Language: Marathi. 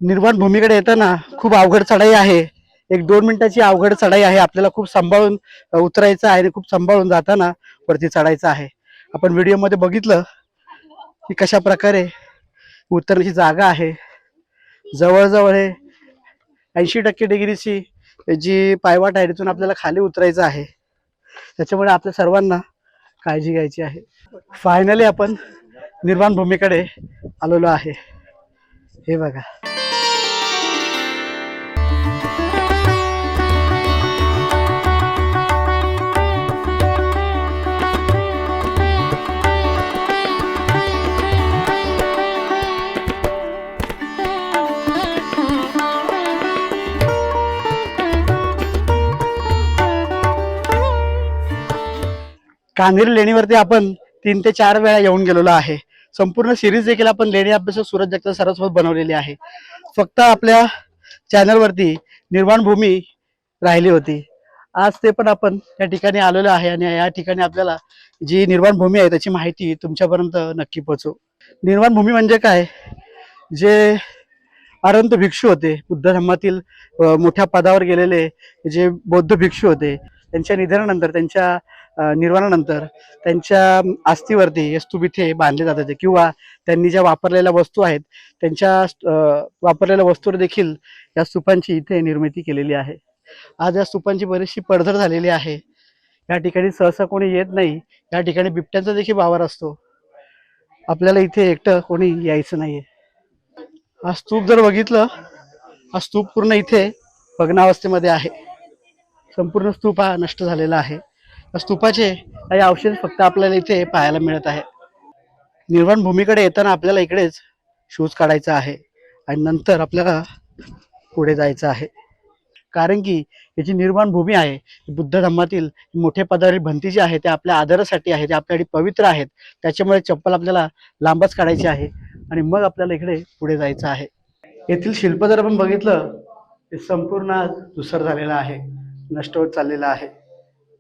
निर्वाण भूमीकडे येताना खूप अवघड चढाई आहे. 1-2 मिनिटाची अवघड चढाई आहे. आपल्याला खूप सांभाळून उतरायचं आहे आणि खूप सांभाळून जाताना वरती चढायचं आहे. आपण व्हिडिओमध्ये बघितलं की कशा प्रकारे उतरण्याची जागा आहे. जवळजवळ हे 80% डिग्रीची जी पायवाट आहे तिथून आपल्याला खाली उतरायचं आहे. त्याच्यामुळे आपल्या सर्वांना काळजी घ्यायची आहे. फायनली आपण निर्वाण भूमीकडे आलेलो आहे. हे बघा. कान्हेरी लेणीवरती आपण 3 ते 4 वेळा येऊन गेलेलो आहे. संपूर्ण सिरीज देखील आपण लेणी अभ्यासक सूरज जगताप सरांसोबत बनवलेली आहे. फक्त आपल्या चॅनलवरती निर्वाण भूमी राहिली होती. आज ते पण आपण त्या ठिकाणी आलेलो आहे आणि या ठिकाणी आपल्याला जी निर्वाण भूमी आहे त्याची माहिती तुमच्यापर्यंत नक्की पोहोचवू. निर्वाण भूमी म्हणजे काय? जे अरंत भिक्षू होते, बुद्ध धर्मातील मोठ्या पदावर गेलेले जे बौद्ध भिक्षू होते, त्यांच्या निधनानंतर त्यांच्या निर्वाणानंतर त्यांच्या अस्थीवरती हे स्तूप इथे बांधले जात होते किंवा त्यांनी ज्या वापरलेल्या वस्तू आहेत त्यांच्या वापरलेल्या वस्तूवर देखील या स्तूपांची इथे निर्मिती केलेली आहे. आज या स्तूपांची बरीचशी पडझड झालेली आहे. या ठिकाणी सहसा कोणी येत नाही. या ठिकाणी बिबट्यांचा देखील वावर असतो. आपल्याला इथे एकटं कोणी यायचं नाहीये. हा स्तूप जर बघितलं, हा स्तूप पूर्ण इथे भग्नावस्थेमध्ये आहे. संपूर्ण स्तूप हा नष्ट झालेला आहे. या स्तूपाचे काही अवशेष फक्त आपल्याला इथे पाहायला मिळत आहे. निर्वाण भूमीकडे येताना आपल्याला इकडेच शूज काढायचा आहे आणि नंतर आपल्याला पुढे जायचं आहे. कारण की याची निर्वाण भूमी आहे, बुद्ध धर्मातील मोठे पदावरील भिंती जी आहे ते आपल्या आदरासाठी आहे, ते आपल्यासाठी पवित्र आहेत. त्याच्यामुळे चप्पल आपल्याला लांबच काढायची आहे आणि मग आपल्याला इकडे पुढे जायचं आहे. येथील शिल्प जर आपण बघितलं ते संपूर्ण धूसर झालेलं आहे, नष्ट होत चाललेलं आहे.